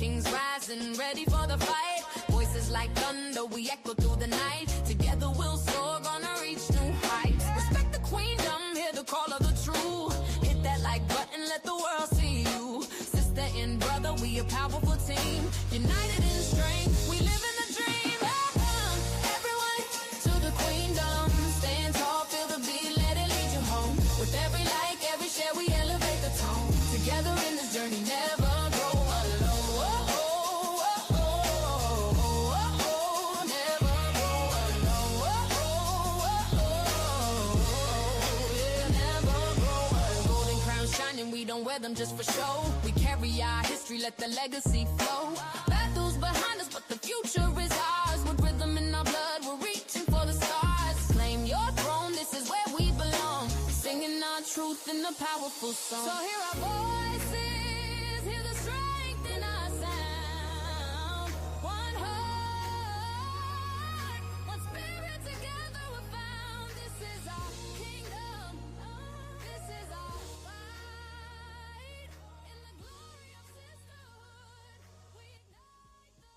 Kings rising, ready for the fight. Voices like thunder, we echo through the night. Together we'll soar, gonna reach new heights. Respect the queendom, hear the call of the true. Hit that like button, let the world see you. Sister and brother, we a powerful team. United in strength, we live in the dream. Everyone to the queendom. Stand tall, feel the beat, let it lead you home. With every like, every share, we elevate the tone. Together in this journey, never grow alone. Never grow alone. Yeah, never grow alone. Golden crowns shining, we don't wear them just for show. We carry our history, let the legacy flow. Battles behind us, but the future is ours. With rhythm in our blood, we're reaching for the stars. Claim your throne, this is where we belong. Singing our truth in a powerful song. So hear our voices, hear the strength in our sound. One heart, one spirit, together we're found. This is our kingdom, this is our fight. In the glory of sisterhood, we ignite the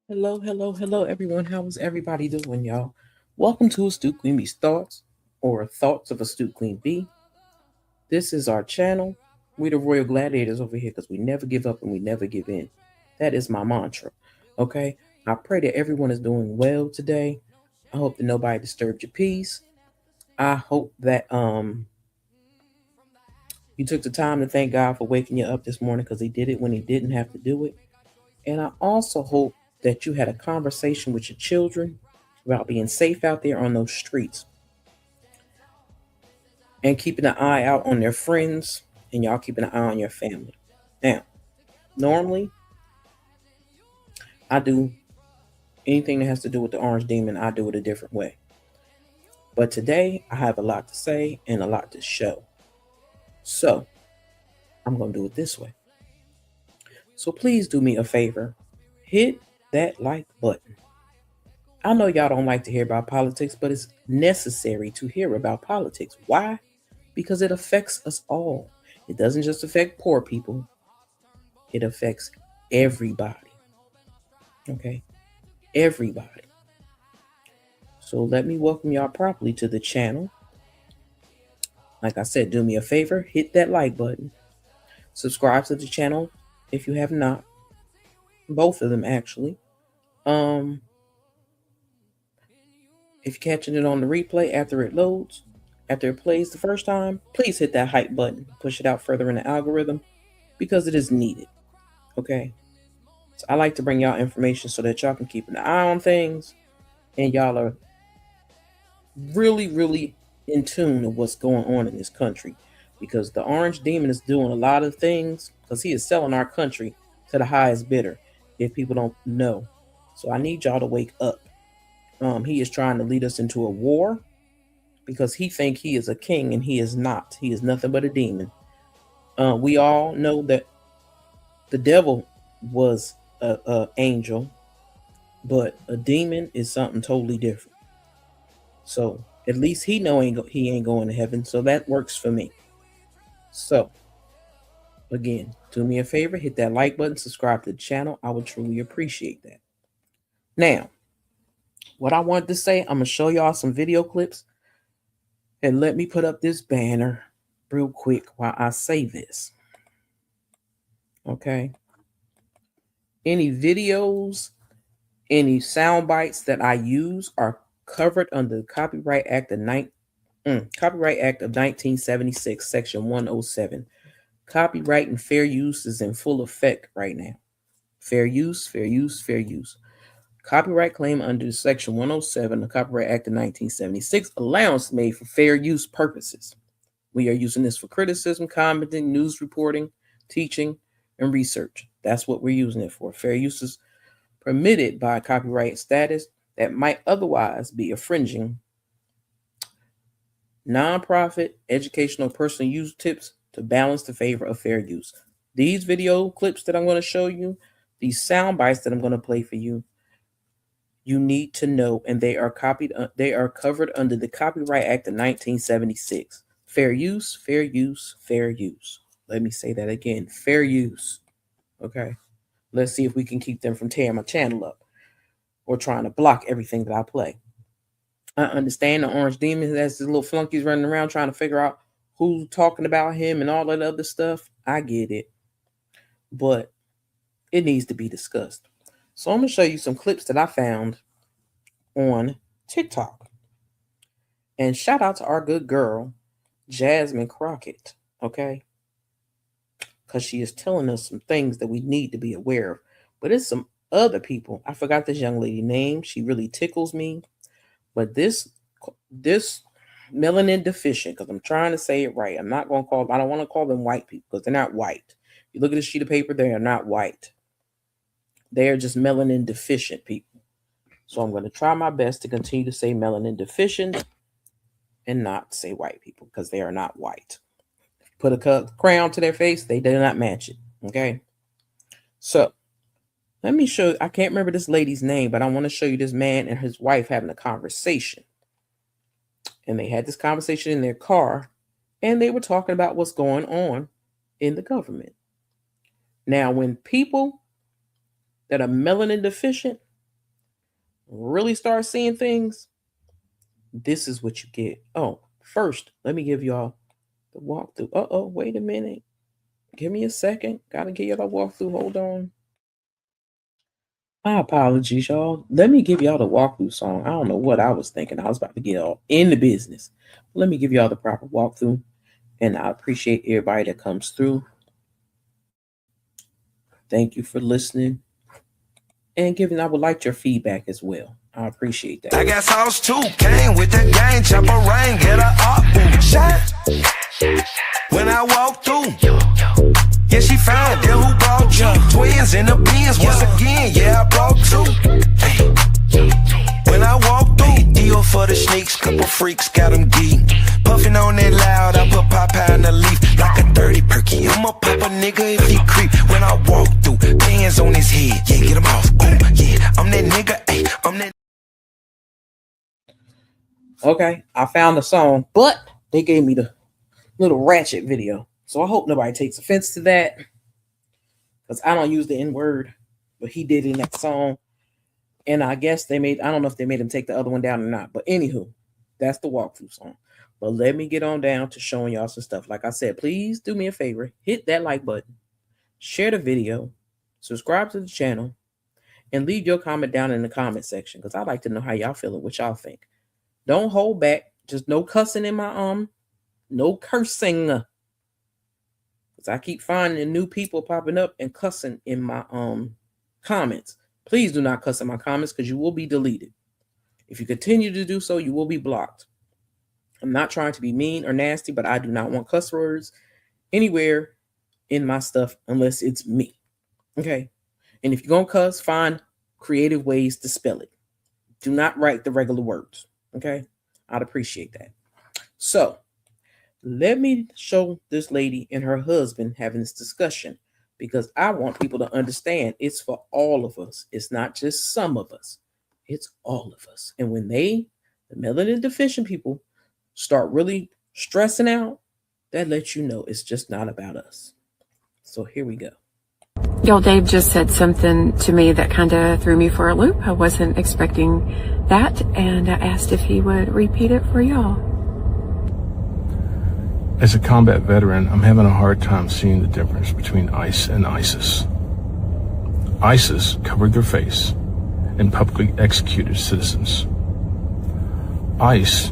Hello, everyone. How is everybody doing, y'all? Welcome to Astute Queen Bee's Thoughts, or Thoughts of Astute Queen Bee. This is our channel. We the Royal Gladiators over here because we never give up and we never give in. That is my mantra, okay? I pray that everyone is doing well today. I hope that nobody disturbed your peace. I hope that you took the time to thank God for waking you up this morning because he did it when he didn't have to do it. And I also hope that you had a conversation with your children about being safe out there on those streets and keeping an eye out on their friends and y'all keeping an eye on your family. Now, normally I do anything that has to do with the orange demon, I do it a different way. But today I have a lot to say and a lot to show. So I'm going to do it this way. So please do me a favor. Hit that like button. I know y'all don't like to hear about politics, but it's necessary to hear about politics. Why? Because it affects us all. It doesn't just affect poor people. It affects everybody. Okay? Everybody. So let me welcome y'all properly to the channel. Like I said, do me a favor, hit that like button. Subscribe to the channel if you have not. Both of them, actually. If you're catching it on the replay after it loads, after it plays the first time, please hit that hype button. Push it out further in the algorithm because it is needed. Okay? So I like to bring y'all information so that y'all can keep an eye on things and y'all are really in tune with what's going on in this country, because the orange demon is doing a lot of things because he is selling our country to the highest bidder if people don't know. So I need y'all to wake up. He is trying to lead us into a war because he think he is a king and he is not. He is nothing but a demon. We all know that the devil was a angel, but a demon is something totally different. So at least he know he ain't going to heaven. So that works for me. So again, do me a favor, hit that like button, subscribe to the channel. I would truly appreciate that. Now, what I wanted to say, I'm going to show y'all some video clips. And let me put up this banner real quick while I say this. Okay. Any videos, any sound bites that I use are covered under the Copyright Act of 1976, Section 107. Copyright and fair use is in full effect right now. Fair use, fair use, fair use. Copyright claim under Section 107 of the Copyright Act of 1976, allowance made for fair use purposes. We are using this for criticism, commenting, news reporting, teaching, and research. That's what we're using it for. Fair use is permitted by copyright status that might otherwise be infringing nonprofit, educational, personal use tips to balance the favor of fair use. These video clips that I'm going to show you, these sound bites that I'm going to play for you, you need to know, and they are covered under the Copyright Act of 1976. Fair use, fair use, fair use. Let me say that again. Fair use. Okay. Let's see if we can keep them from tearing my channel up or trying to block everything that I play. I understand the Orange Demon has his little flunkies running around trying to figure out who's talking about him and all that other stuff. I get it. But it needs to be discussed. So I'm going to show you some clips that I found on TikTok. And shout out to our good girl, Jasmine Crockett, okay? Because she is telling us some things that we need to be aware of. But it's some other people. I forgot this young lady's name. She really tickles me. But this melanin deficient, because I'm trying to say it right. I don't want to call them white people because they're not white. You look at a sheet of paper, they are not white. They are just melanin deficient people. So I'm going to try my best to continue to say melanin deficient and not say white people because they are not white. Put a crown to their face, they do not match it. Okay. So let me show you. I can't remember this lady's name, but I want to show you this man and his wife having a conversation. And they had this conversation in their car, and they were talking about what's going on in the government. Now, when people that are melanin deficient really start seeing things, this is what you get. Oh, first, let me give y'all the walkthrough. Wait a minute. Give me a second. Gotta get y'all the walkthrough. Hold on. My apologies, y'all. Let me give y'all the walkthrough song. I don't know what I was thinking. I was about to get all in the business. Let me give y'all the proper walkthrough. And I appreciate everybody that comes through. Thank you for listening. And I would like your feedback as well. I appreciate that. I got sauce too. Came with the gang, chop a ring, get a up shot. When I walk through, yeah, she found that who brought you. Twins in the bins once again, yeah, I brought two. Hey. When I walk through, deal for the sneaks, couple freaks got them geek. Puffing on that loud, I put Popeye in the leaf like a 30 perky. I'ma pop a nigga if he creep. When I walk through, bands on his head, yeah, get him off. Ooh, yeah, I'm that nigga, ayy, I'm that. Okay, I found the song, but they gave me the little ratchet video. So I hope nobody takes offense to that, because I don't use the N-word, but he did in that song. And I guess I don't know if they made him take the other one down or not. But anywho, that's the walkthrough song. But let me get on down to showing y'all some stuff. Like I said, please do me a favor. Hit that like button. Share the video. Subscribe to the channel. And leave your comment down in the comment section, because I'd like to know how y'all feeling, what y'all think. Don't hold back. Just no cussing in my no cursing. Because I keep finding new people popping up and cussing in my comments. Please do not cuss in my comments, because you will be deleted. If you continue to do so, you will be blocked. I'm not trying to be mean or nasty, but I do not want cuss words anywhere in my stuff unless it's me. Okay? And if you're going to cuss, find creative ways to spell it. Do not write the regular words. Okay? I'd appreciate that. So, let me show this lady and her husband having this discussion, because I want people to understand it's for all of us. It's not just some of us. It's all of us. And when the melanin deficient people, start really stressing out, that lets you know it's just not about us. So here we go. Y'all, Dave just said something to me that kind of threw me for a loop. I wasn't expecting that, and I asked if he would repeat it for y'all. As a combat veteran, I'm having a hard time seeing the difference between ICE and ISIS. ISIS covered their face and publicly executed citizens. ICE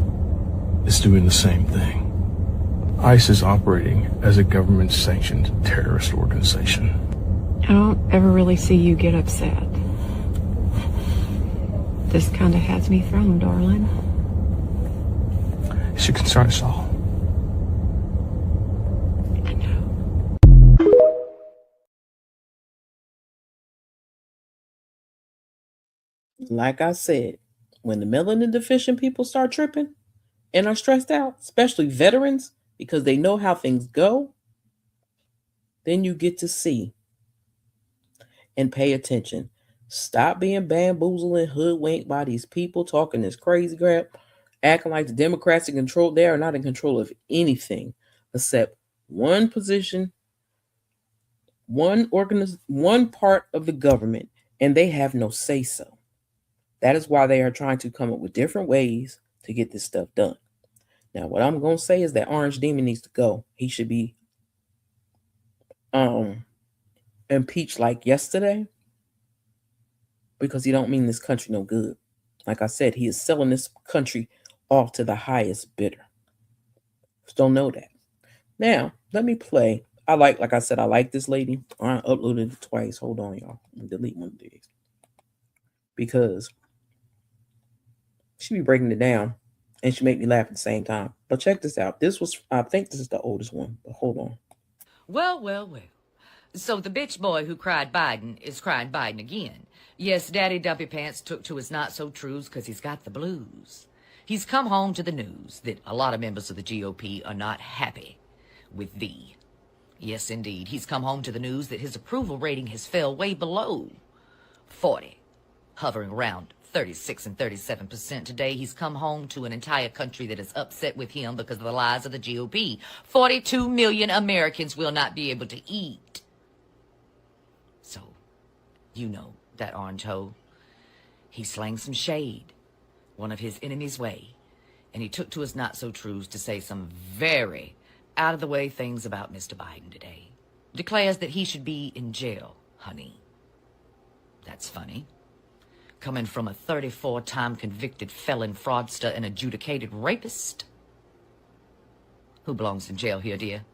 is doing the same thing. ICE is operating as a government-sanctioned terrorist organization. I don't ever really see you get upset. This kind of has me thrown, darling. It should concern us all. I know. Like I said, when the melanin deficient people start tripping and are stressed out, especially veterans, because they know how things go, then you get to see and pay attention. Stop being bamboozled and hoodwinked by these people talking this crazy crap, acting like the Democrats are in control. They are not in control of anything except one position, one part of the government, and they have no say so. That is why they are trying to come up with different ways to get this stuff done. Now, what I'm going to say is that Orange Demon needs to go. He should be impeached like yesterday because he don't mean this country no good. Like I said, he is selling this country off to the highest bidder. Just don't know that. Now, let me play. Like I said, I like this lady. I uploaded it twice. Hold on, y'all. Let me delete one of these because she be breaking it down and she make me laugh at the same time. But check this out. I think this is the oldest one, but hold on. Well, well, well. So the bitch boy who cried Biden is crying Biden again. Yes, Daddy Dumpy Pants took to his not-so-trues because he's got the blues. He's come home to the news that a lot of members of the GOP are not happy with thee. Yes, indeed. He's come home to the news that his approval rating has fell way below 40, hovering around 36 and 37% today. He's come home to an entire country that is upset with him because of the lies of the GOP. 42 million Americans will not be able to eat. So, you know that orange hoe. He slanged some shade, one of his enemies' way, and he took to his not-so-trues to say some very out-of-the-way things about Mr. Biden today. Declares that he should be in jail, honey. That's funny. Coming from a 34-time convicted felon, fraudster, and adjudicated rapist. Who belongs in jail here, dear?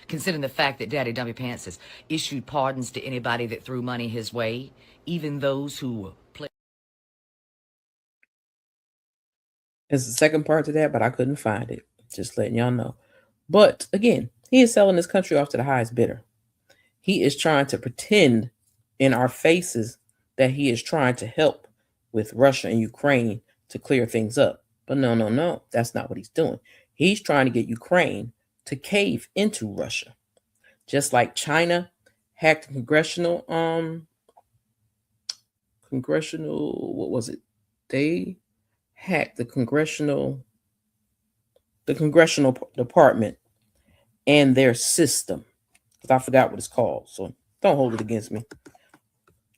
Considering the fact that Daddy Dumpy Pants has issued pardons to anybody that threw money his way, even those who played. There's a second part to that, but I couldn't find it. Just letting y'all know. But again, he is selling this country off to the highest bidder. He is trying to pretend in our faces that he is trying to help with Russia and Ukraine to clear things up. But no, that's not what he's doing. He's trying to get Ukraine to cave into Russia. Just like China hacked the congressional, what was it? They hacked the congressional department and their system. Because I forgot what it's called. So don't hold it against me.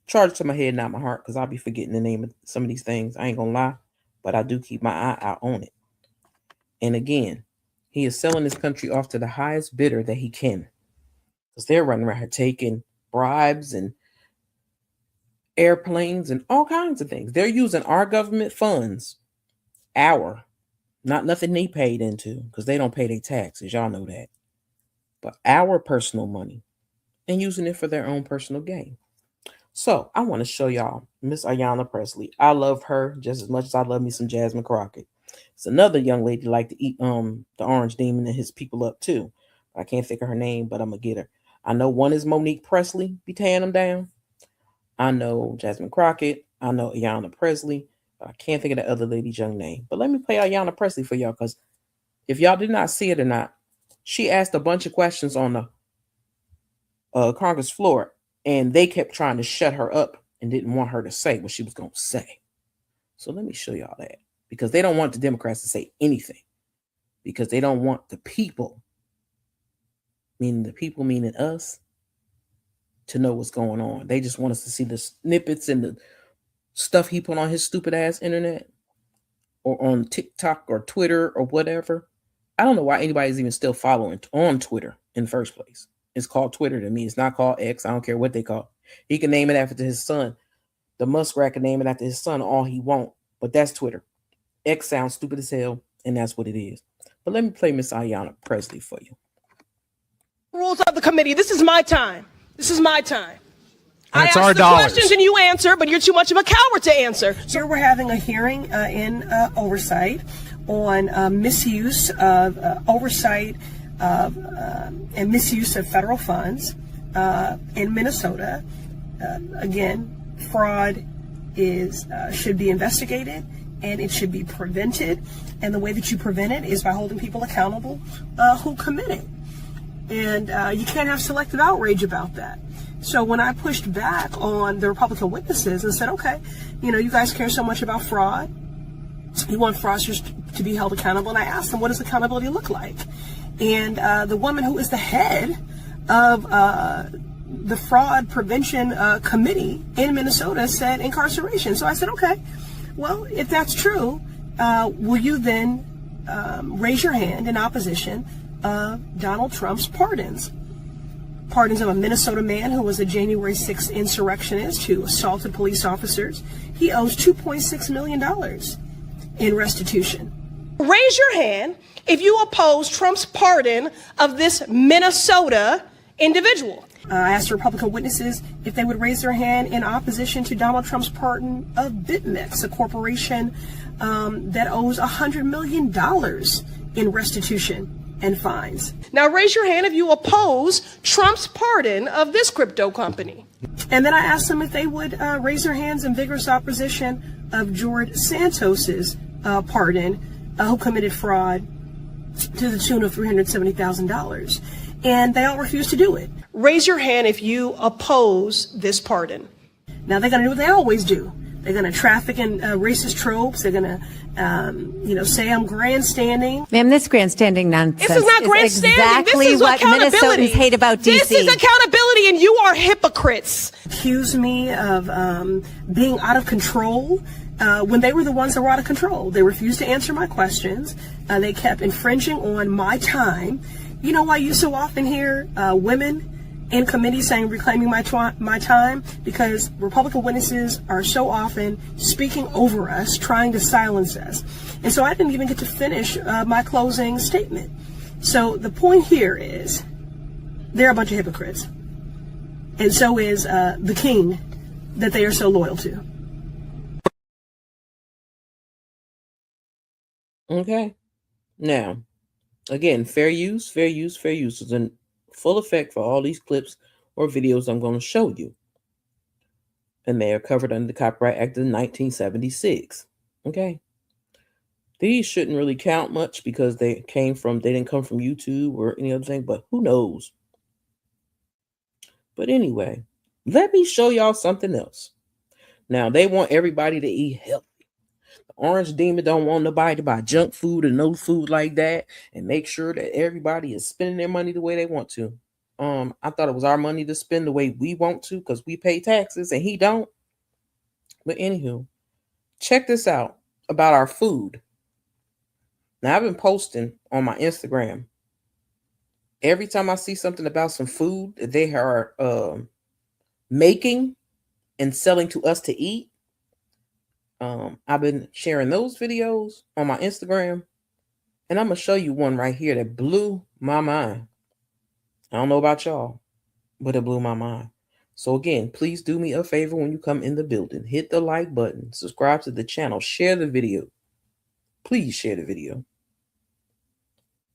Charge it to my head, not my heart, because I'll be forgetting the name of some of these things. I ain't gonna lie, but I do keep my eye out on it. And again, he is selling this country off to the highest bidder that he can. Because they're running around here taking bribes and airplanes and all kinds of things. They're using our government funds, not nothing they paid into, because they don't pay their taxes. Y'all know that. But our personal money and using it for their own personal gain. So I want to show y'all Miss Ayanna Pressley. I love her just as much as I love me some Jasmine Crockett. It's another young lady like to eat the Orange Demon and his people up too. I can't think of her name, but I'm gonna get her. I know one is Monique Presley, be tearing them down. I know Jasmine Crockett. I know Ayanna Pressley. But I can't think of the other lady's young name. But let me play Ayanna Pressley for y'all, because if y'all did not see it or not, she asked a bunch of questions on the Congress floor, and they kept trying to shut her up and didn't want her to say what she was going to say. So let me show y'all that, because they don't want the Democrats to say anything, because they don't want the people meaning the people, meaning us, to know what's going on. They just want us to see the snippets and the stuff he put on his stupid ass internet or on TikTok or Twitter or whatever. I don't know why anybody's even still following on Twitter in the first place. It's called Twitter to me. It's not called X. I don't care what they call it. He can name it after his son. The muskrat can name it after his son all he want. But that's Twitter. X sounds stupid as hell, and that's what it is. But let me play Miss Ayanna Presley for you. Rules of the committee. This is my time. This is my time. And it's I our ask the dollars. questions and you answer, but you're too much of a coward to answer. Here we're having a hearing in oversight on misuse of oversight of and misuse of federal funds in Minnesota. Again, fraud should be investigated and it should be prevented. And the way that you prevent it is by holding people accountable who commit it. And you can't have selective outrage about that. So when I pushed back on the Republican witnesses and said, okay, you guys care so much about fraud. You want fraudsters to be held accountable. And I asked them, what does accountability look like? And the woman who is the head of the fraud prevention committee in Minnesota said incarceration. So I said, okay, well, if that's true, will you then raise your hand in opposition of Donald Trump's pardons of a Minnesota man who was a January 6th insurrectionist who assaulted police officers? He owes $2.6 million in restitution. Raise your hand if you oppose Trump's pardon of this Minnesota individual. I asked Republican witnesses if they would raise their hand in opposition to Donald Trump's pardon of BitMEX, a corporation that owes $100 million in restitution and fines. Now raise your hand if you oppose Trump's pardon of this crypto company. And then I asked them if they would raise their hands in vigorous opposition of George Santos's pardon, who committed fraud to the tune of $370,000. And they all refused to do it. Raise your hand if you oppose this pardon. Now they're going to do what they always do. They're going to traffic in racist tropes. They're going to, say I'm grandstanding. Ma'am, this grandstanding nonsense This is not grandstanding. exactly this is what accountability. Minnesotans hate about D.C. This is accountability, and you are hypocrites. Accuse me of being out of control when they were the ones that were out of control. They refused to answer my questions. They kept infringing on my time. You know why you so often hear women in committee saying reclaiming my time? Because Republican witnesses are so often speaking over us, trying to silence us. And so I didn't even get to finish my closing statement. So the point here is they're a bunch of hypocrites. And so is the king that they are so loyal to. Okay. Now, again, fair use is in full effect for all these clips or videos I'm going to show you. And they are covered under the Copyright Act of 1976. Okay. These shouldn't really count much because they didn't come from YouTube or any other thing, but who knows? But anyway, let me show y'all something else. Now, they want everybody to eat healthy. The Orange Demon don't want nobody to buy junk food or no food like that, and make sure that everybody is spending their money the way they want to. I thought it was our money to spend the way we want to because we pay taxes and he don't. But anywho, check this out about our food. Now, I've been posting on my Instagram. Every time I see something about some food that they are making and selling to us to eat, I've been sharing those videos on my Instagram. And I'm going to show you one right here that blew my mind. I don't know about y'all, but it blew my mind. So again, please do me a favor when you come in the building. Hit the like button, subscribe to the channel, share the video. Please share the video.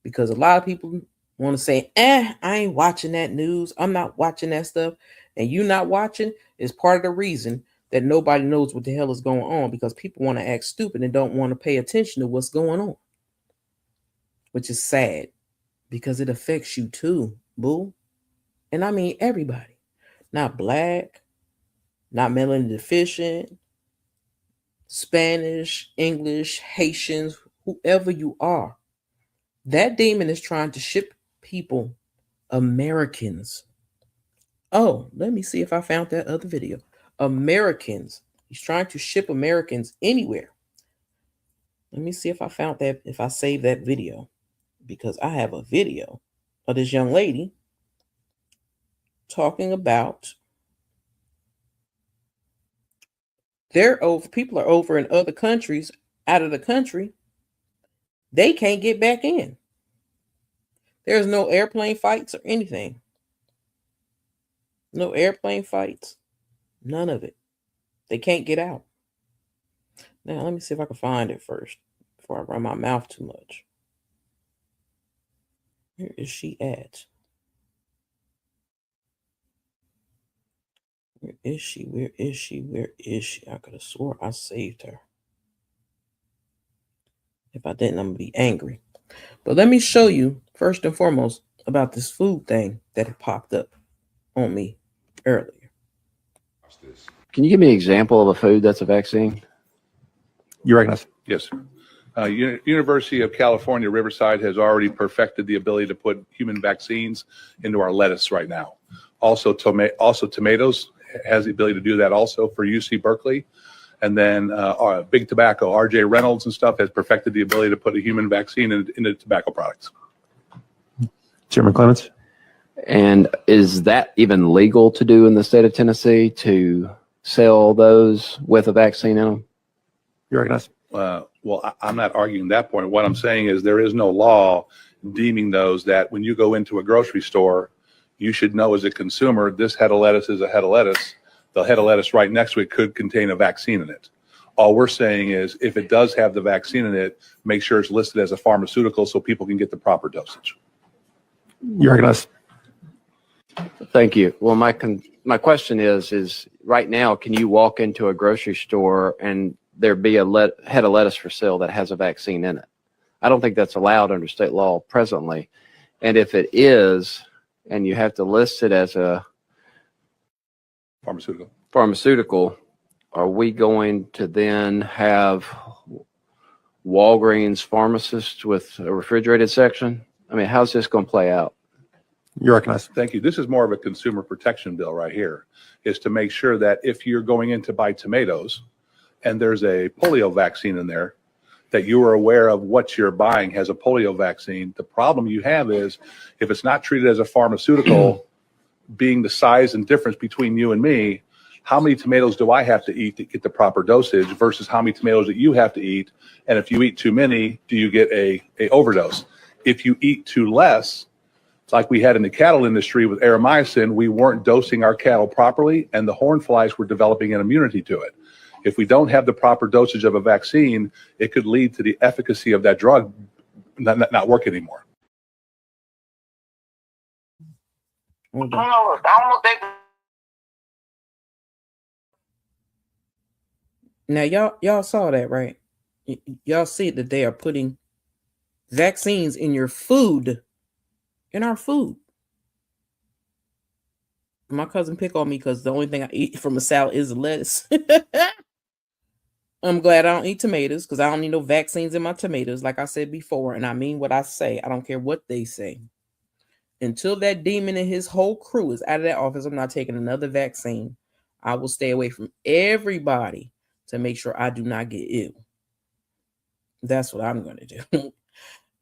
Because a lot of people want to say, I ain't watching that news. I'm not watching that stuff. And you not watching is part of the reason that nobody knows what the hell is going on, because people want to act stupid and don't want to pay attention to what's going on. Which is sad because it affects you too, boo. And I mean everybody. Not black, not melanin deficient, Spanish, English, Haitians, whoever you are. That demon is trying to ship people Americans. Oh, let me see if I found that other video. Americans. He's trying to ship Americans anywhere. Let me see if I found that, if I saved that video, because I have a video of this young lady talking about people are over in other countries, out of the country. They can't get back in. There's no airplane fights or anything. No airplane fights. None of it. They can't get out. Now, let me see if I can find it first before I run my mouth too much. Where is she at? Where is she? Where is she? Where is she? I could have swore I saved her. If I didn't, I'm going to be angry. But let me show you, first and foremost, about this food thing that had popped up on me earlier. Can you give me an example of a food that's a vaccine? You recognize? Yes. University of California, Riverside has already perfected the ability to put human vaccines into our lettuce right now. Also, tomatoes has the ability to do that also for UC Berkeley. And then Big Tobacco, RJ Reynolds and stuff has perfected the ability to put a human vaccine into tobacco products. Chairman Clements? And is that even legal to do in the state of Tennessee, to sell those with a vaccine in them? You recognize? Well, I'm not arguing that point. What I'm saying is there is no law deeming those that when you go into a grocery store, you should know as a consumer, this head of lettuce is a head of lettuce. The head of lettuce right next to it could contain a vaccine in it. All we're saying is if it does have the vaccine in it, make sure it's listed as a pharmaceutical so people can get the proper dosage. You recognize? Thank you. Well, my question is right now, can you walk into a grocery store and there be a head of lettuce for sale that has a vaccine in it? I don't think that's allowed under state law presently. And if it is, and you have to list it as a pharmaceutical, are we going to then have Walgreens pharmacists with a refrigerated section? I mean, how's this going to play out? You recognize? Thank you. This is more of a consumer protection bill right here, is to make sure that if you're going in to buy tomatoes and there's a polio vaccine in there, that you are aware of what you're buying has a polio vaccine. The problem you have is if it's not treated as a pharmaceutical, being the size and difference between you and me, how many tomatoes do I have to eat to get the proper dosage versus how many tomatoes that you have to eat? And if you eat too many, do you get a overdose? If you eat too less, it's like we had in the cattle industry with aeromycin, we weren't dosing our cattle properly and the horn flies were developing an immunity to it. If we don't have the proper dosage of a vaccine, it could lead to the efficacy of that drug not work anymore. Now y'all saw that, right? Y'all see that they are putting vaccines in your food, in our food. My cousin pick on me because the only thing I eat from a salad is lettuce. I'm glad I don't eat tomatoes because I don't need no vaccines in my tomatoes, like I said before, and I mean what I say. I don't care what they say. Until that demon and his whole crew is out of that office, I'm not taking another vaccine. I will stay away from everybody to make sure I do not get ill. That's what I'm going to do.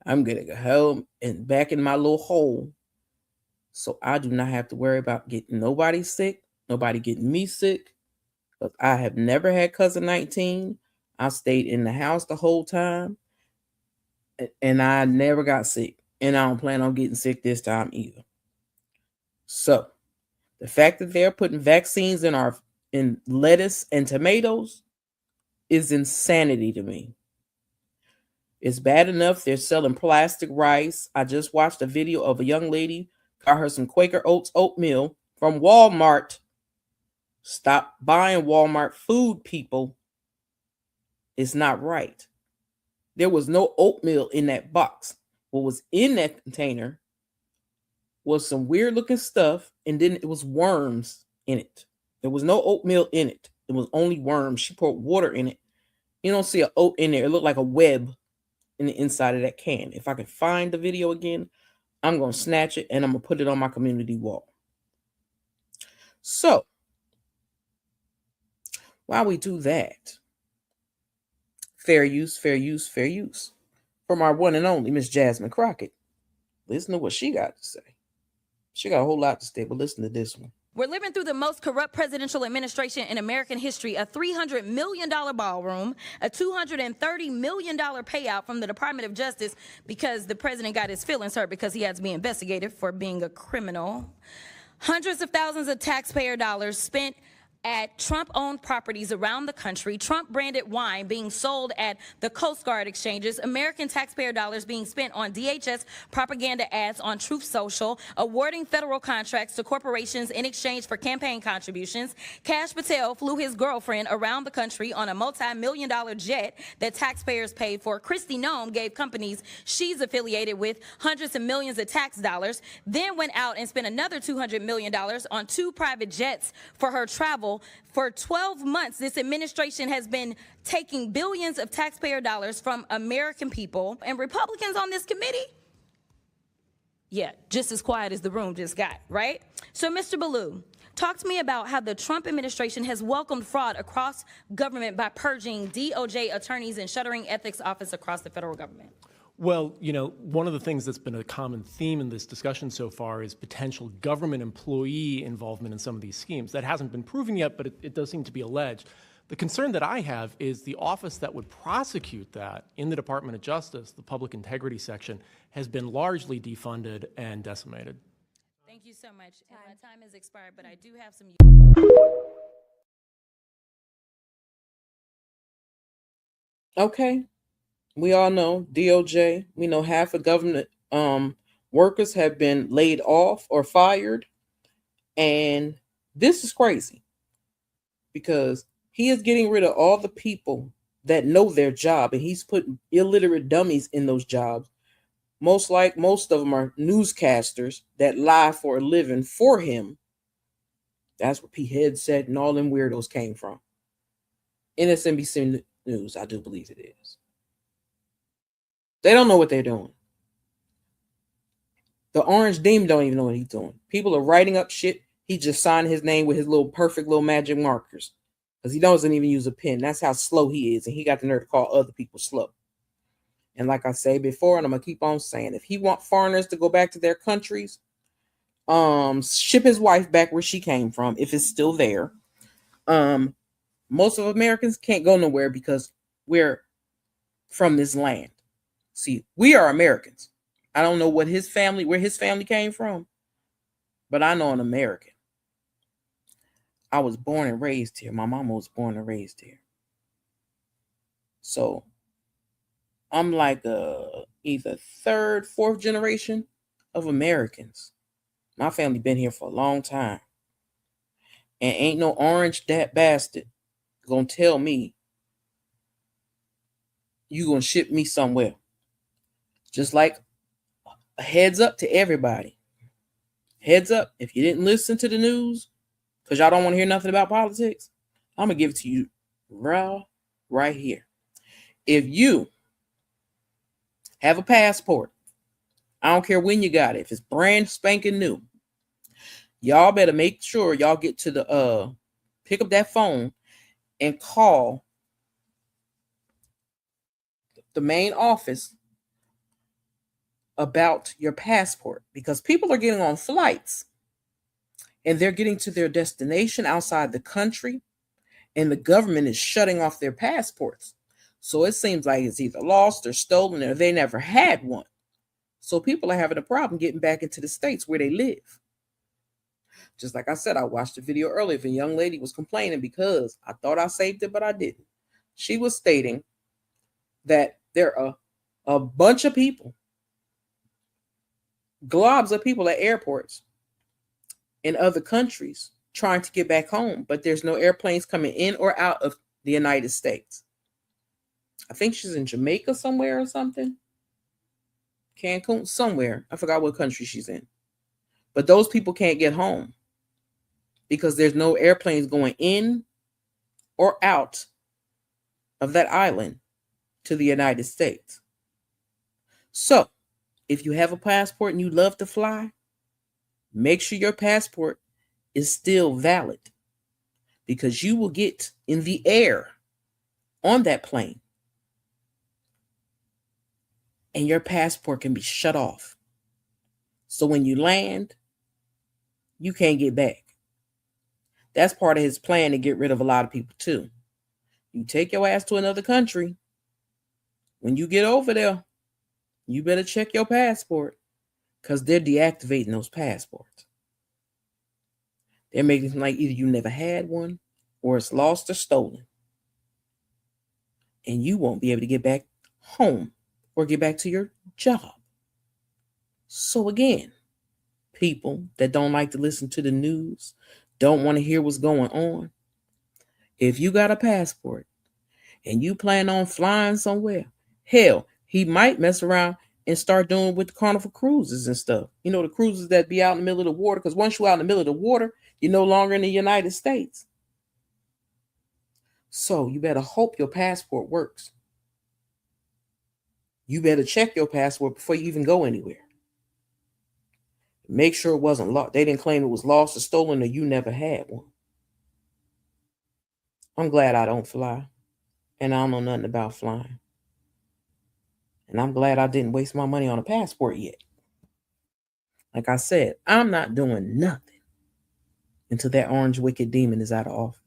I'm going to go home and back in my little hole so I do not have to worry about getting nobody sick, nobody getting me sick. Because I have never had cousin 19. I stayed in the house the whole time and I never got sick. And I don't plan on getting sick this time either. So the fact that they're putting vaccines in lettuce and tomatoes is insanity to me. It's bad enough they're selling plastic rice. I just watched a video of a young lady got her some Quaker Oats oatmeal from Walmart. Stop buying Walmart food, people. It's not right. There was no oatmeal in that box. What was in that container was some weird looking stuff, and then it was worms in it. There was no oatmeal in it. It was only worms. She poured water in it. You don't see an oat in there. It looked like a web in the inside of that can. If I can find the video again, I'm going to snatch it and I'm going to put it on my community wall. So, while we do that, fair use, fair use, fair use. From our one and only Miss Jasmine Crockett. Listen to what she got to say. She got a whole lot to say, but listen to this one. We're living through the most corrupt presidential administration in American history, a $300 million ballroom, a $230 million payout from the Department of Justice because the president got his feelings hurt because he had to be investigated for being a criminal. Hundreds of thousands of taxpayer dollars spent at Trump-owned properties around the country, Trump-branded wine being sold at the Coast Guard exchanges, American taxpayer dollars being spent on DHS propaganda ads on Truth Social, awarding federal contracts to corporations in exchange for campaign contributions. Kash Patel flew his girlfriend around the country on a multi-million-dollar jet that taxpayers paid for. Kristi Noem gave companies she's affiliated with hundreds of millions of tax dollars, then went out and spent another $200 million on 2 private jets for her travel. For 12 months, this administration has been taking billions of taxpayer dollars from American people. And Republicans on this committee, yeah, just as quiet as the room just got, right? So, Mr. Ballou, talk to me about how the Trump administration has welcomed fraud across government by purging DOJ attorneys and shuttering ethics office across the federal government. Well, you know, one of the things that's been a common theme in this discussion so far is potential government employee involvement in some of these schemes. That hasn't been proven yet, but it does seem to be alleged. The concern that I have is the office that would prosecute that in the Department of Justice, the Public Integrity Section, has been largely defunded and decimated. Thank you so much. And my time has expired, but I do have some... Okay. We all know DOJ. We know half of government workers have been laid off or fired. And this is crazy because he is getting rid of all the people that know their job, and he's putting illiterate dummies in those jobs. Most of them are newscasters that lie for a living for him. That's where P. Headset and all them weirdos came from. MSNBC News, I do believe it is. They don't know what they're doing. The Orange Demon don't even know what he's doing. People are writing up shit. He just signed his name with his little perfect little magic markers because he doesn't even use a pen. That's how slow he is. And he got the nerve to call other people slow. And like I said before, and I'm going to keep on saying, if he want foreigners to go back to their countries, ship his wife back where she came from, if it's still there. Most of Americans can't go nowhere because we're from this land. See, we are Americans. I don't know where his family came from, but I know an American. I was born and raised here. My mama was born and raised here. So I'm like either 3rd, 4th generation of Americans. My family been here for a long time. And ain't no orange that bastard gonna tell me you gonna ship me somewhere. Just like a heads up to everybody. Heads up, if you didn't listen to the news, because y'all don't want to hear nothing about politics, I'm going to give it to you right here. If you have a passport, I don't care when you got it, if it's brand spanking new, y'all better make sure y'all get to the pick up that phone and call the main office about your passport, because people are getting on flights and they're getting to their destination outside the country and the government is shutting off their passports. So it seems like it's either lost or stolen or they never had one. So people are having a problem getting back into the states where they live. Just like I said, I watched a video earlier of a young lady was complaining because I thought I saved it, but I didn't. She was stating that there are a bunch of people, globs of people at airports in other countries trying to get back home, but there's no airplanes coming in or out of the United States. I think she's in Jamaica somewhere or something. Cancun, somewhere. I forgot what country she's in. But those people can't get home because there's no airplanes going in or out of that island to the United States. So if you have a passport and you love to fly, make sure your passport is still valid, because you will get in the air on that plane and your passport can be shut off. So when you land, you can't get back. That's part of his plan to get rid of a lot of people too. You take your ass to another country. When you get over there, you better check your passport, because they're deactivating those passports. They're making it like either you never had one or it's lost or stolen. And you won't be able to get back home or get back to your job. So again, people that don't like to listen to the news, don't want to hear what's going on, if you got a passport and you plan on flying somewhere, hell, he might mess around and start doing with the Carnival cruises and stuff. You know, the cruises that be out in the middle of the water, because once you're out in the middle of the water, you're no longer in the United States. So you better hope your passport works. You better check your passport before you even go anywhere. Make sure it wasn't lost. They didn't claim it was lost or stolen, or you never had one. I'm glad I don't fly, and I don't know nothing about flying. And I'm glad I didn't waste my money on a passport yet. Like I said, I'm not doing nothing until that orange wicked demon is out of office.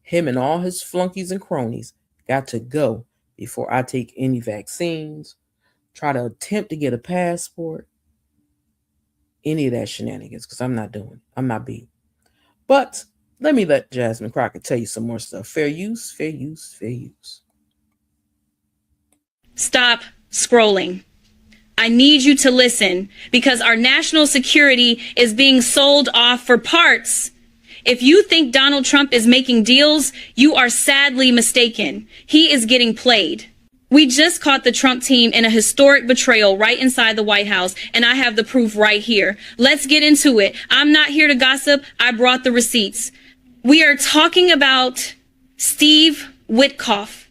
Him and all his flunkies and cronies got to go before I take any vaccines, try to attempt to get a passport, any of that shenanigans, because I'm not doing it. I'm not being. But let me let Jasmine Crockett tell you some more stuff. Fair use, fair use, fair use. Stop scrolling. I need you to listen, because our national security is being sold off for parts. If you think Donald Trump is making deals, you are sadly mistaken. He is getting played. We just caught the Trump team in a historic betrayal right inside the White House, and I have the proof right here. Let's get into it. I'm not here to gossip. I brought the receipts. We are talking about Steve Witkoff,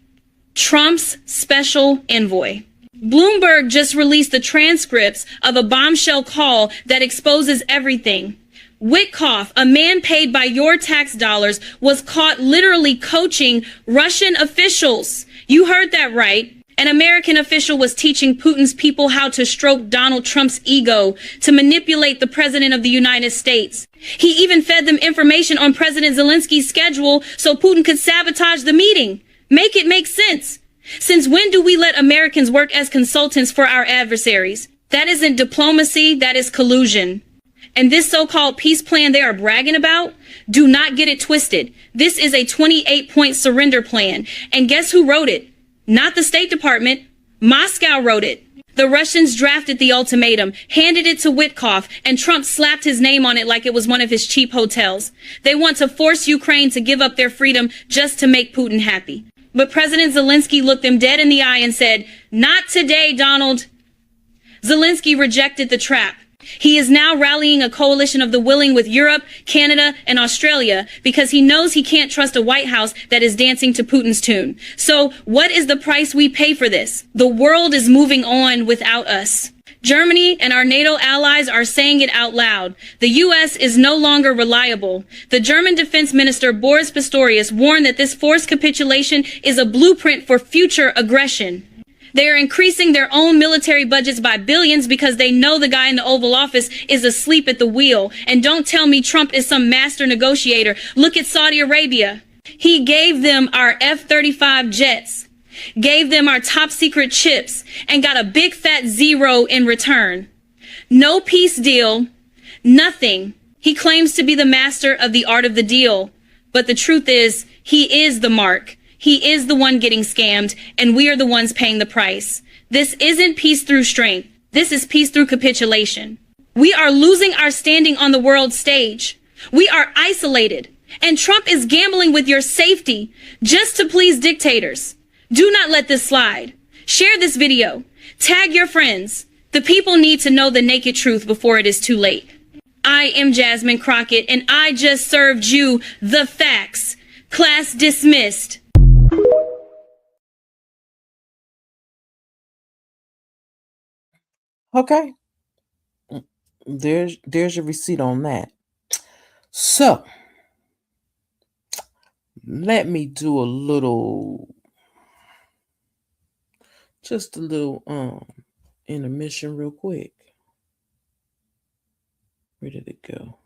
Trump's special envoy. Bloomberg just released the transcripts of a bombshell call that exposes everything. Witkoff, a man paid by your tax dollars, was caught literally coaching Russian officials. You heard that right. An American official was teaching Putin's people how to stroke Donald Trump's ego, to manipulate the president of the United States. He even fed them information on President Zelensky's schedule so Putin could sabotage the meeting. Make it make sense. Since when do we let Americans work as consultants for our adversaries? That isn't diplomacy, that is collusion. And this so-called peace plan they are bragging about, do not get it twisted. This is a 28-point surrender plan. And guess who wrote it? Not the State Department. Moscow wrote it. The Russians drafted the ultimatum, handed it to Witkoff, and Trump slapped his name on it like it was one of his cheap hotels. They want to force Ukraine to give up their freedom just to make Putin happy. But President Zelensky looked them dead in the eye and said, "Not today, Donald." Zelensky rejected the trap. He is now rallying a coalition of the willing with Europe, Canada, and Australia because he knows he can't trust a White House that is dancing to Putin's tune. So what is the price we pay for this? The world is moving on without us. Germany and our NATO allies are saying it out loud. The U.S. is no longer reliable. The German Defense Minister Boris Pistorius warned that this forced capitulation is a blueprint for future aggression. They are increasing their own military budgets by billions because they know the guy in the Oval Office is asleep at the wheel. And don't tell me Trump is some master negotiator. Look at Saudi Arabia. He gave them our F-35 jets, gave them our top secret chips, and got a big fat zero in return. No peace deal, nothing. He claims to be the master of the art of the deal. But the truth is, he is the mark. He is the one getting scammed, and we are the ones paying the price. This isn't peace through strength. This is peace through capitulation. We are losing our standing on the world stage. We are isolated, and Trump is gambling with your safety just to please dictators. Do not let this slide. Share this video. Tag your friends. The people need to know the naked truth before it is too late. I am Jasmine Crockett, and I just served you the facts. Class dismissed. Okay. There's your receipt on that. So let me do just a little intermission real quick. Where did it go?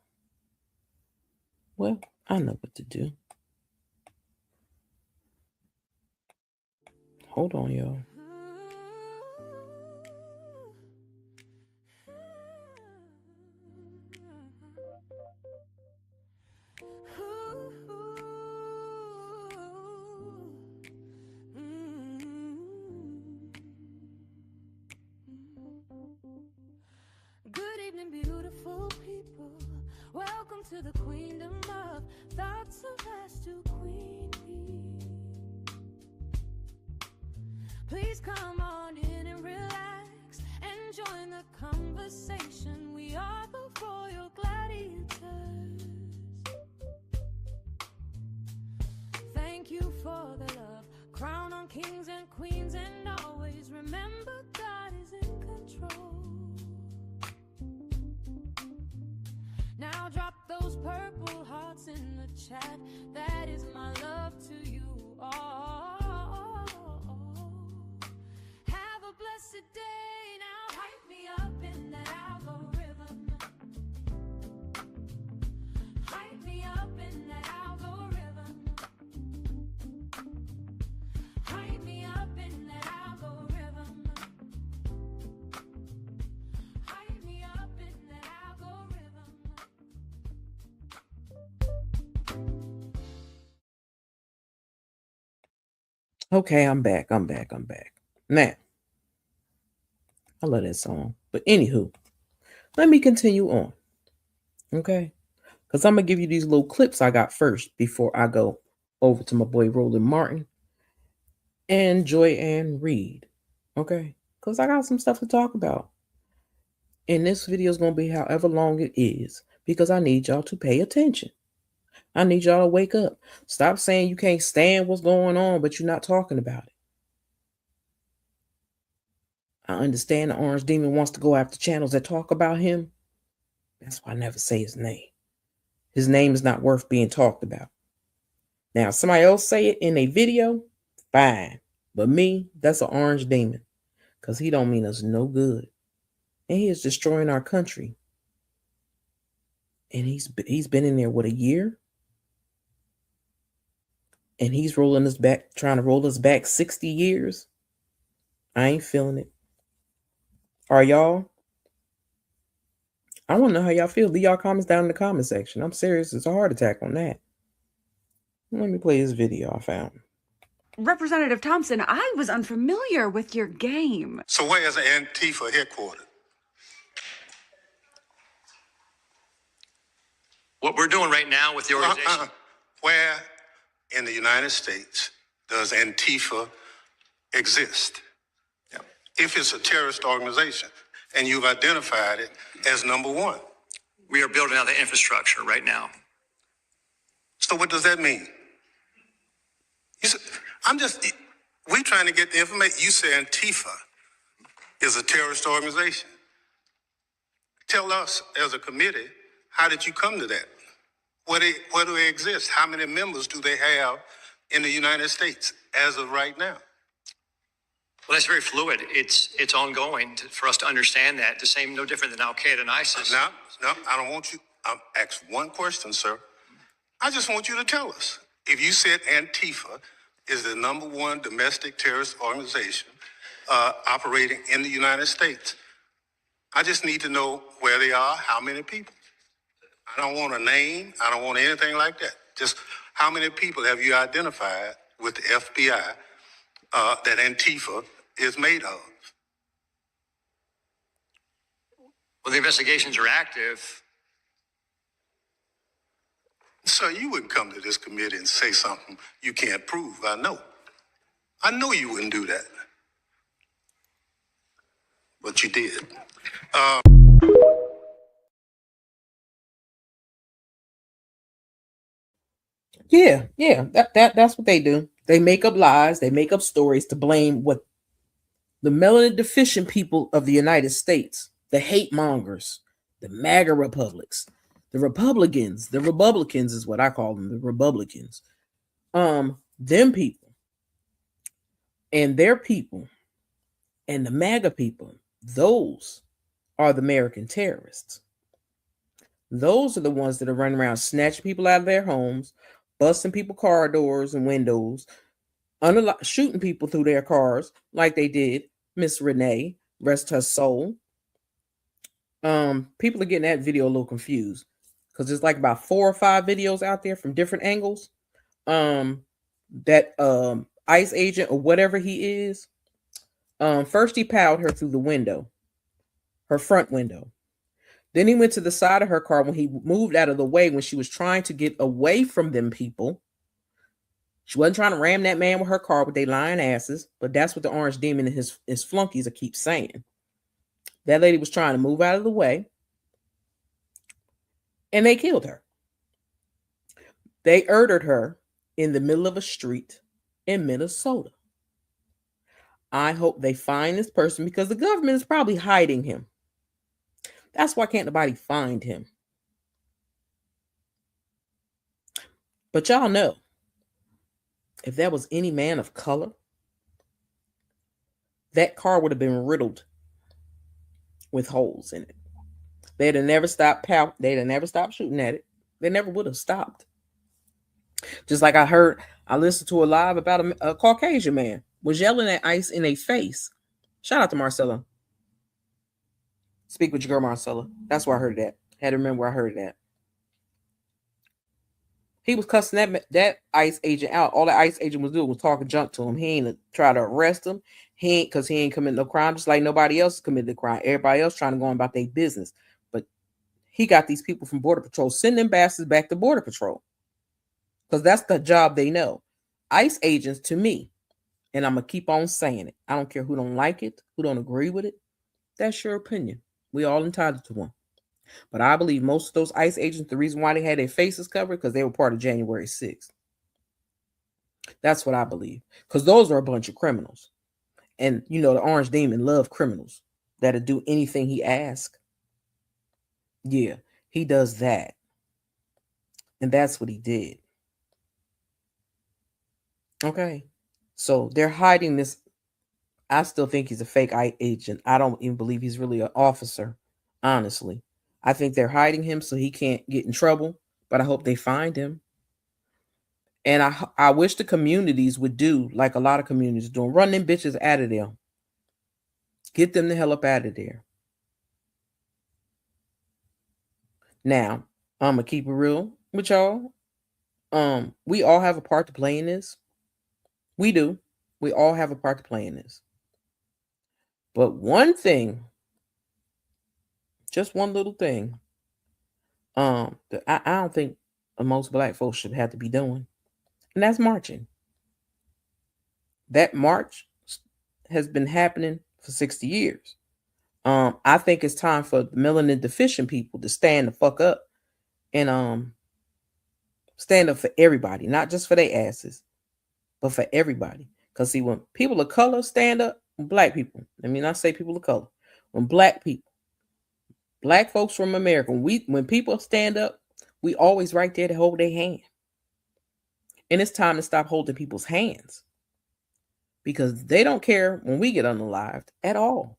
Well, I know what to do. Hold on, y'all. Good evening, beautiful people. Welcome to the queendom of thoughts of as to Queen Bee. Please come on in and relax and join the conversation. We are the royal gladiators. Thank you for the love. Crown on kings and queens, and always remember God is in control. Now drop those purple hearts in the chat. That is my love to you all. Have a blessed day. Now hype me up in that algorithm. Hype me up in that algorithm. Hype me up in that algorithm. Hype me up in that algorithm. Okay, I'm back. Now, I love that song. But anywho, let me continue on. Okay? Because I'm going to give you these little clips I got first before I go over to my boy Roland Martin and Joy Ann Reed. Okay? Because I got some stuff to talk about. And this video is going to be however long it is because I need y'all to pay attention. I need y'all to wake up. Stop saying you can't stand what's going on, but you're not talking about it. I understand the Orange Demon wants to go after channels that talk about him. That's why I never say his name. His name is not worth being talked about. Now, if somebody else say it in a video, fine. But me, that's an Orange Demon. Because he don't mean us no good. And he is destroying our country. And he's been in there, what, a year? And he's rolling us back, trying to roll us back 60 years. I ain't feeling it. Are y'all? I want to know how y'all feel. Leave y'all comments down in the comment section. I'm serious. It's a heart attack on that. Let me play this video I found. Representative Thompson, I was unfamiliar with your game. So where is Antifa headquartered? What we're doing right now with the organization. Where in the United States does Antifa exist? Yeah. If it's a terrorist organization, and you've identified it as number one. We are building out the infrastructure right now. So what does that mean? We're trying to get the information. You say Antifa is a terrorist organization. Tell us as a committee, how did you come to that? Where do they exist? How many members do they have in the United States as of right now? Well, that's very fluid. It's ongoing for us to understand that. The same, no different than Al Qaeda and ISIS. No, I don't want you. I'll ask one question, sir. I just want you to tell us. If you said Antifa is the number one domestic terrorist organization operating in the United States, I just need to know where they are, how many people. I don't want a name. I don't want anything like that. Just how many people have you identified with the FBI that Antifa is made of? Well, the investigations are active. So you wouldn't come to this committee and say something you can't prove. I know you wouldn't do that. But you did. Yeah. That's what they do. They make up lies. They make up stories to blame what The melanin deficient people of the United States, the hate mongers, the MAGA republics, the Republicans is what I call them, the Republicans. Them people and their people and the MAGA people, those are the American terrorists. Those are the ones that are running around snatching people out of their homes, busting people car doors and windows, shooting people through their cars like they did Miss Renee, rest her soul. People are getting that video a little confused because there's like about 4 or 5 videos out there from different angles. That ICE agent or whatever he is, first he piled her through the window, her front window. Then he went to the side of her car when he moved out of the way when she was trying to get away from them people. She wasn't trying to ram that man with her car with their lying asses, but that's what the orange demon and his flunkies keep saying. That lady was trying to move out of the way, and they killed her. They murdered her in the middle of a street in Minnesota. I hope they find this person because the government is probably hiding him. That's why can't nobody find him. But y'all know, if there was any man of color, that car would have been riddled with holes in it. They'd have never stopped shooting at it. They never would have stopped. Just like I listened to a live about a Caucasian man was yelling at ICE in their face. Shout out to Marcella. Speak with your girl, Marcella. That's where I heard that. Had to remember where I heard that. He was cussing that ICE agent out. All the ICE agent was doing was talking junk to him. He ain't try to arrest him. Because he ain't committing no crime, just like nobody else committed the crime. Everybody else trying to go on about their business. But he got these people from Border Patrol, send them bastards back to Border Patrol. Because that's the job they know. ICE agents, to me, and I'm going to keep on saying it. I don't care who don't like it, who don't agree with it. That's your opinion. We all entitled to one. But I believe most of those ICE agents, the reason why they had their faces covered, because they were part of January 6th. That's what I believe. Because those are a bunch of criminals. And, you know, the orange demon love criminals that'll do anything he asks. Yeah, he does that. And that's what he did. Okay. So they're hiding this. I still think he's a fake agent. I don't even believe he's really an officer, honestly. I think they're hiding him so he can't get in trouble, but I hope they find him. And I wish the communities would do like a lot of communities doing, run them bitches out of there. Get them the hell up out of there. Now, I'm going to keep it real with y'all. We all have a part to play in this. We do. We all have a part to play in this. But one thing, just one little thing, that I don't think most black folks should have to be doing, and that's marching. That march has been happening for 60 years. I think it's time for the melanin deficient people to stand the fuck up and stand up for everybody, not just for their asses, but for everybody. Because see, when people of color stand up, black people, I mean, I say people of color, when black people, black folks from America, when people stand up, we always right there to hold their hand. And it's time to stop holding people's hands because they don't care when we get unalived at all.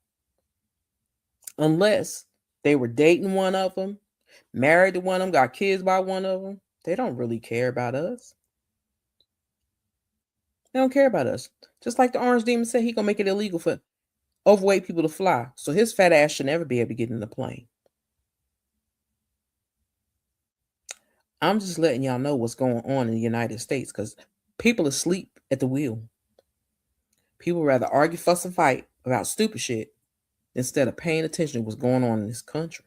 Unless they were dating one of them, married to one of them, got kids by one of them. They don't really care about us. They don't care about us. Just like the orange demon said, he gonna make it illegal for overweight people to fly. So his fat ass should never be able to get in the plane. I'm just letting y'all know what's going on in the United States because people are asleep at the wheel. People rather argue, fuss, and fight about stupid shit instead of paying attention to what's going on in this country.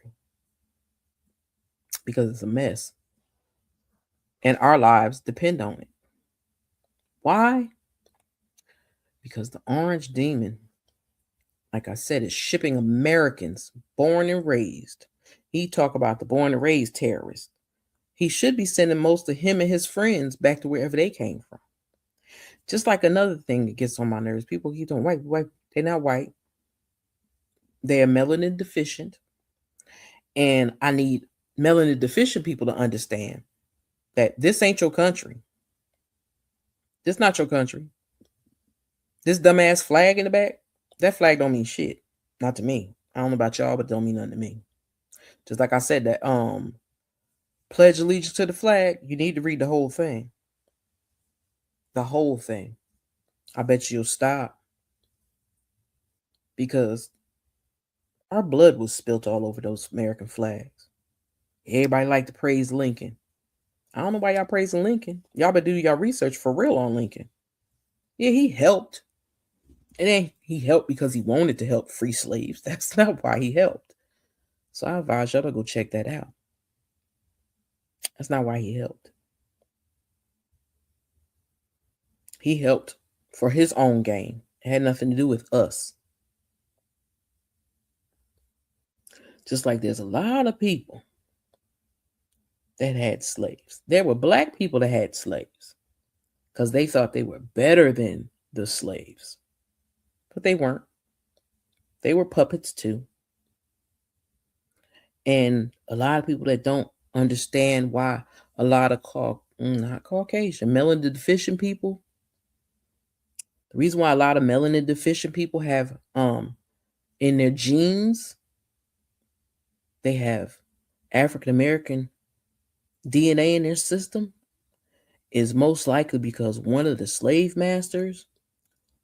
Because it's a mess. And our lives depend on it. Why? Because the orange demon, like I said, is shipping Americans born and raised. He talk about the born and raised terrorists. He should be sending most of him and his friends back to wherever they came from. Just like another thing that gets on my nerves, people keep doing white They're not white. They are melanin deficient. And I need melanin deficient people to understand that this ain't your country. This not your country. This dumbass flag in the back, that flag don't mean shit. Not to me. I don't know about y'all, but it don't mean nothing to me. Just like I said, that pledge allegiance to the flag, you need to read the whole thing. The whole thing. I bet you'll stop. Because our blood was spilt all over those American flags. Everybody like to praise Lincoln. I don't know why y'all praising Lincoln. Y'all better do y'all research for real on Lincoln. Yeah, he helped. And then he helped because he wanted to help free slaves. That's not why he helped. So I advise y'all to go check that out. That's not why he helped. He helped for his own gain. It had nothing to do with us. Just like there's a lot of people that had slaves. There were black people that had slaves because they thought they were better than the slaves. But they weren't. They were puppets too. And a lot of people that don't understand why a lot of not Caucasian, melanin deficient people. The reason why a lot of melanin deficient people have in their genes, they have African American DNA in their system is most likely because one of the slave masters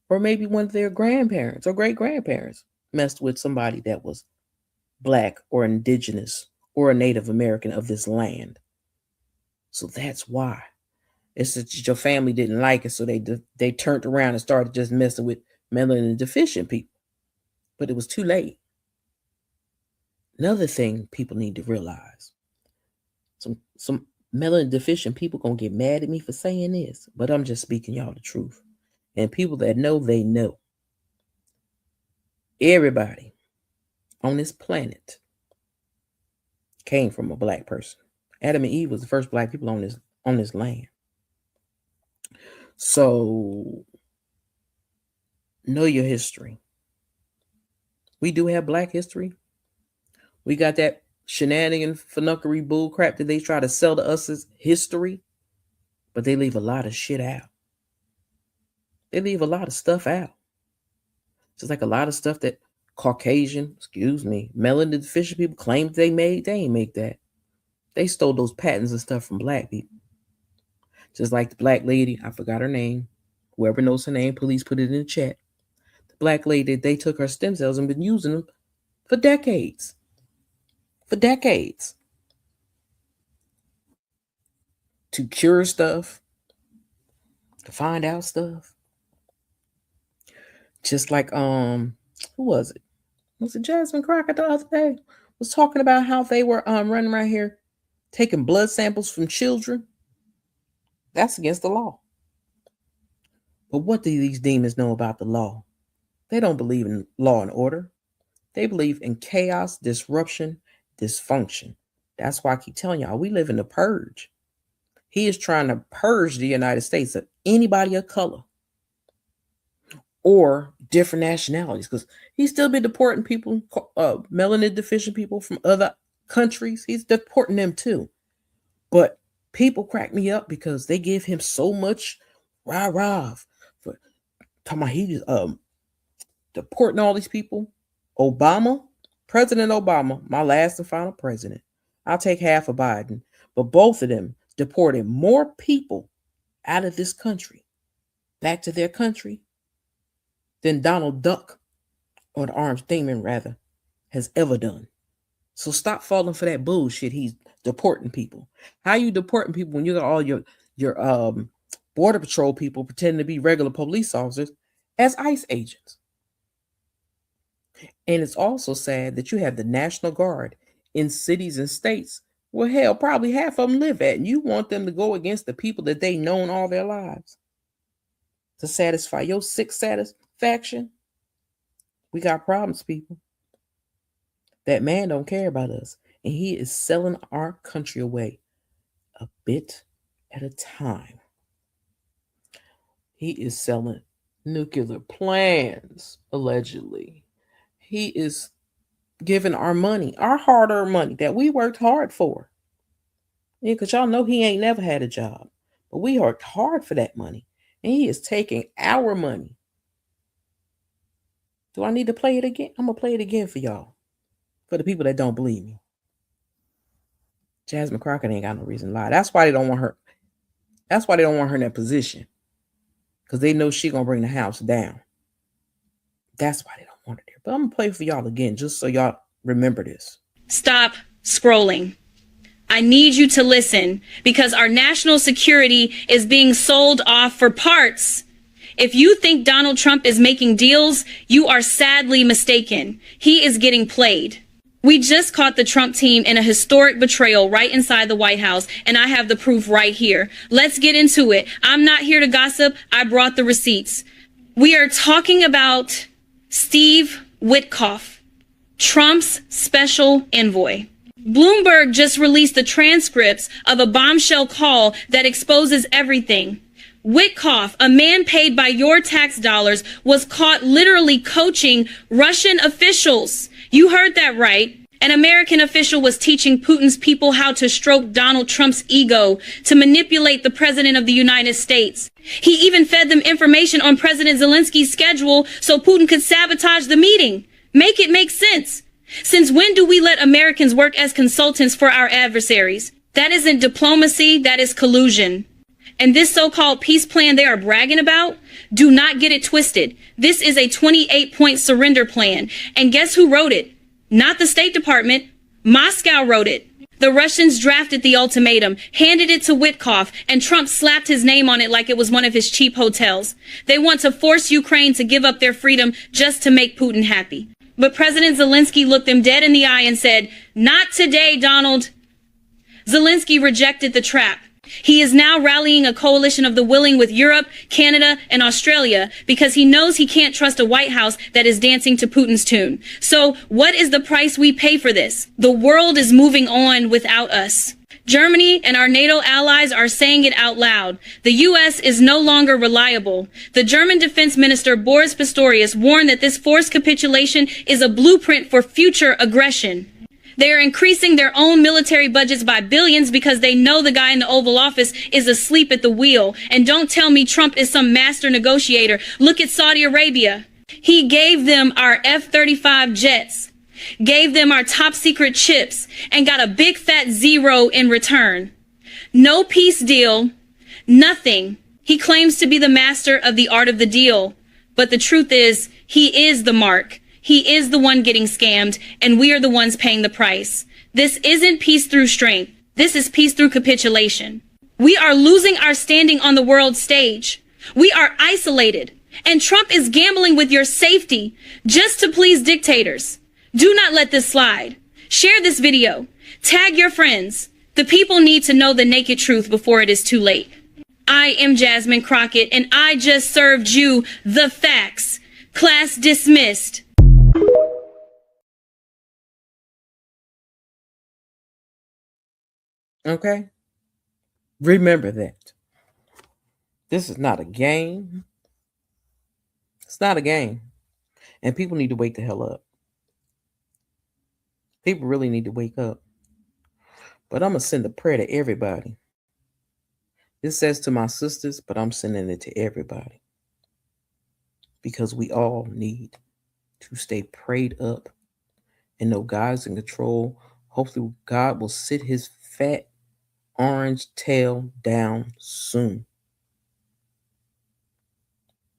or maybe one of their grandparents or great grandparents messed with somebody that was black or indigenous or a Native American of this land. So that's why. It's that your family didn't like it, so they turned around and started just messing with melanin deficient people. But it was too late. Another thing people need to realize. Some melanin deficient people gonna get mad at me for saying this, but I'm just speaking y'all the truth. And people that know, they know. Everybody on this planet came from a black person. Adam and Eve was the first black people on this land. So know your history. We do have black history. We got that shenanigan, funuckery bull crap that they try to sell to us as history, but they leave a lot of shit out. They leave a lot of stuff out. Just like a lot of stuff that melanin deficient people claim they made. They ain't make that. They stole those patents and stuff from black people. Just like the black lady, I forgot her name. Whoever knows her name, please put it in the chat. The black lady, they took her stem cells and been using them for decades. For decades. To cure stuff. To find out stuff. Just like, who was it? Was it Jasmine Crockett the other day? Was talking about how they were running around here taking blood samples from children. That's against the law. But what do these demons know about the law? They don't believe in law and order. They believe in chaos, disruption, dysfunction. That's why I keep telling y'all, we live in the purge. He is trying to purge the United States of anybody of color or different nationalities, because he's still been deporting people, melanin deficient people from other countries. He's deporting them too. But people crack me up because they give him so much rah-rah for talking about he's deporting all these people. President Obama, my last and final president. I'll take half of Biden, but both of them deported more people out of this country, back to their country, than Donald Duck, or the Orange Demon rather, has ever done. So stop falling for that bullshit. He's deporting people. How you deporting people when you got all your border patrol people pretending to be regular police officers as ICE agents? And it's also sad that you have the National Guard in cities and states where hell probably half of them live at, and you want them to go against the people that they've known all their lives to satisfy your sick satisfaction. We got problems, people. That man don't care about us, and he is selling our country away a bit at a time. He is selling nuclear plans, allegedly. He is giving our money, our hard-earned money that we worked hard for. Yeah, because y'all know he ain't never had a job. But we worked hard for that money. And he is taking our money. Do I need to play it again? I'm going to play it again for y'all. For the people that don't believe me. Jasmine Crockett ain't got no reason to lie. That's why they don't want her. That's why they don't want her in that position. Because they know she going to bring the house down. That's why they don't want her there. But I'm going to play for y'all again just so y'all remember this. Stop scrolling. I need you to listen because our national security is being sold off for parts. If you think Donald Trump is making deals, you are sadly mistaken. He is getting played. We just caught the Trump team in a historic betrayal right inside the White House, and I have the proof right here. Let's get into it. I'm not here to gossip. I brought the receipts. We are talking about Steve Witkoff, Trump's special envoy. Bloomberg just released the transcripts of a bombshell call that exposes everything. Witkoff, a man paid by your tax dollars, was caught literally coaching Russian officials. You heard that right. An American official was teaching Putin's people how to stroke Donald Trump's ego to manipulate the president of the United States. He even fed them information on President Zelensky's schedule so Putin could sabotage the meeting. Make it make sense. Since when do we let Americans work as consultants for our adversaries? That isn't diplomacy, that is collusion. And this so-called peace plan they are bragging about, do not get it twisted. This is a 28-point surrender plan. And guess who wrote it? Not the State Department. Moscow wrote it. The Russians drafted the ultimatum, handed it to Witkoff, and Trump slapped his name on it like it was one of his cheap hotels. They want to force Ukraine to give up their freedom just to make Putin happy. But President Zelensky looked them dead in the eye and said, "Not today, Donald." Zelensky rejected the trap. He is now rallying a coalition of the willing with Europe, Canada, and Australia because he knows he can't trust a White House that is dancing to Putin's tune. So what is the price we pay for this? The world is moving on without us. Germany and our NATO allies are saying it out loud. The U.S. is no longer reliable. The German Defense Minister Boris Pistorius warned that this forced capitulation is a blueprint for future aggression. They are increasing their own military budgets by billions because they know the guy in the Oval Office is asleep at the wheel. And don't tell me Trump is some master negotiator. Look at Saudi Arabia. He gave them our F-35 jets, gave them our top secret chips, and got a big fat zero in return. No peace deal, nothing. He claims to be the master of the art of the deal. But the truth is, he is the mark. He is the one getting scammed, and we are the ones paying the price. This isn't peace through strength. This is peace through capitulation. We are losing our standing on the world stage. We are isolated, and Trump is gambling with your safety just to please dictators. Do not let this slide. Share this video. Tag your friends. The people need to know the naked truth before it is too late. I am Jasmine Crockett, and I just served you the facts. Class dismissed. Okay? Remember that. This is not a game. It's not a game. And people need to wake the hell up. People really need to wake up. But I'm going to send a prayer to everybody. This says to my sisters, but I'm sending it to everybody. Because we all need to stay prayed up and know God's in control. Hopefully God will sit his fat orange tail down soon.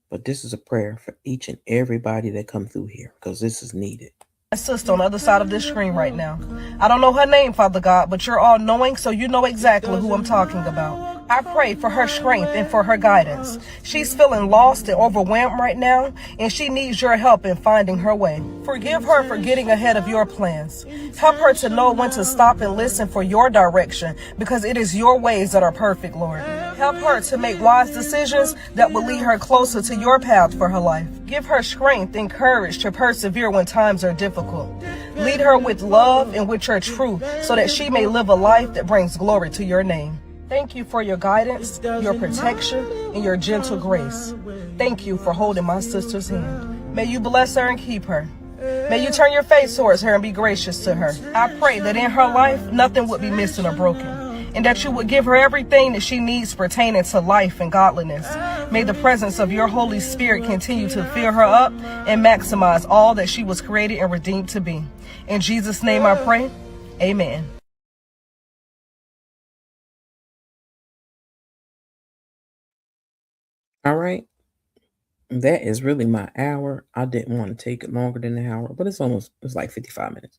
But this is a prayer for each and everybody that come through here because this is needed. My sister on the other side of this screen right now. I don't know her name, Father God, but you're all knowing, so you know exactly who I'm talking about. I pray for her strength and for her guidance. She's feeling lost and overwhelmed right now, and she needs your help in finding her way. Forgive her for getting ahead of your plans. Help her to know when to stop and listen for your direction, because it is your ways that are perfect, Lord. Help her to make wise decisions that will lead her closer to your path for her life. Give her strength and courage to persevere when times are difficult. Lead her with love and with your truth so that she may live a life that brings glory to your name. Thank you for your guidance, your protection, and your gentle grace. thank you for holding my sister's hand. May you bless her and keep her. May you turn your face towards her and be gracious to her. I pray that in her life, nothing would be missing or broken, and that you would give her everything that she needs pertaining to life and godliness. May the presence of your Holy Spirit continue to fill her up and maximize all that she was created and redeemed to be. In Jesus' name I pray, amen. All right. That is really my hour. I didn't want to take it longer than an hour, but it's like 55 minutes.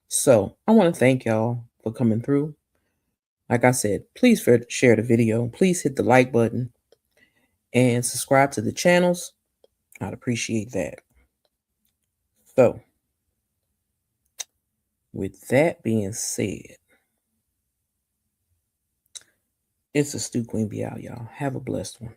So I want to thank y'all for coming through. Like I said, please share the video. Please hit the like button and subscribe to the channels. I'd appreciate that. So with that being said, it's a Stu Queen be out, y'all. Have a blessed one.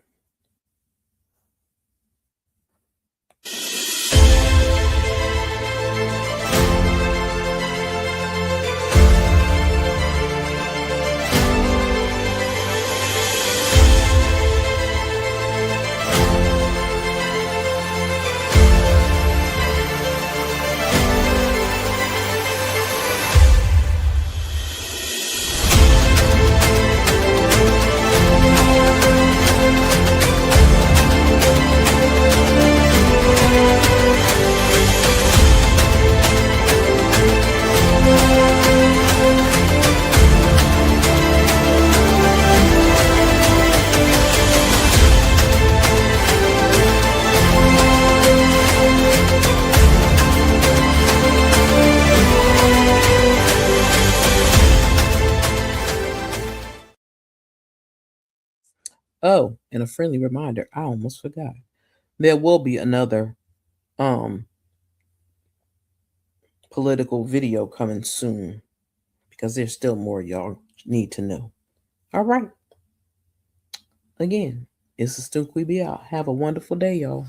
Oh, and a friendly reminder, I almost forgot. There will be another political video coming soon because there's still more y'all need to know. All right. Again, it's a Stu Queen be out. Have a wonderful day, y'all.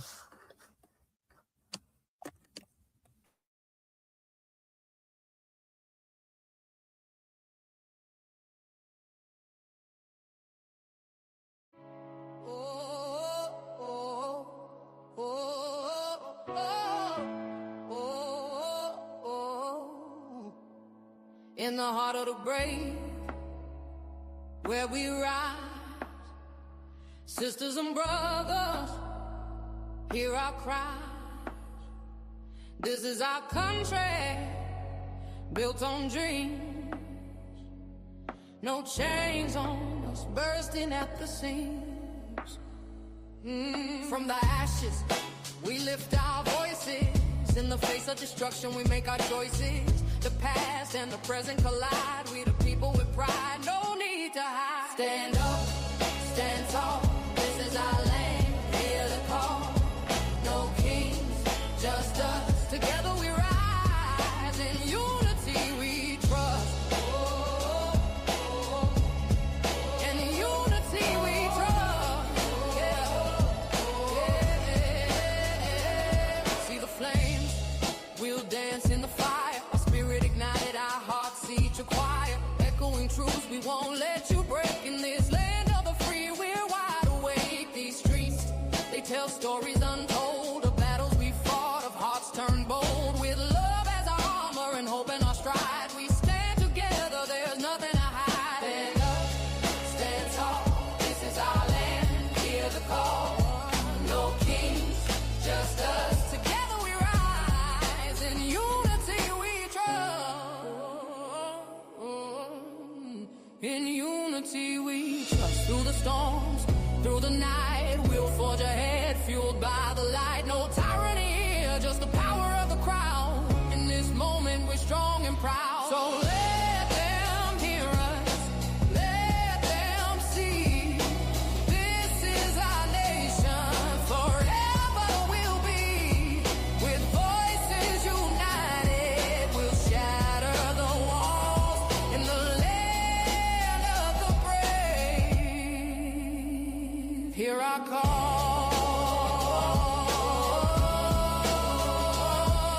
In the heart of the brave, where we rise, sisters and brothers, hear our cry. This is our country, built on dreams. No chains on us, bursting at the seams. From the ashes, we lift our voices. In the face of destruction, we make our choices. The past and the present collide. We the people with pride, no need to hide. Stand up, stand tall. This is our land, hear the call. No kings, just us. Together we rise, in unity we trust. In unity we trust. See the flames, we'll dance in the fire. Truth, we won't let you break. In this land of the free, we're wide awake. These streets, they tell stories untold of battles we fought, of hearts turned bold. With love as our armor and hope in our stride, we stand together, there's nothing to hide. Stand up, stand tall, this is our land, hear the call. No kings, just us. Together we rise, in unity we trust. In unity we trust. Through the storms, through the night, we'll forge ahead, fueled by the light. No time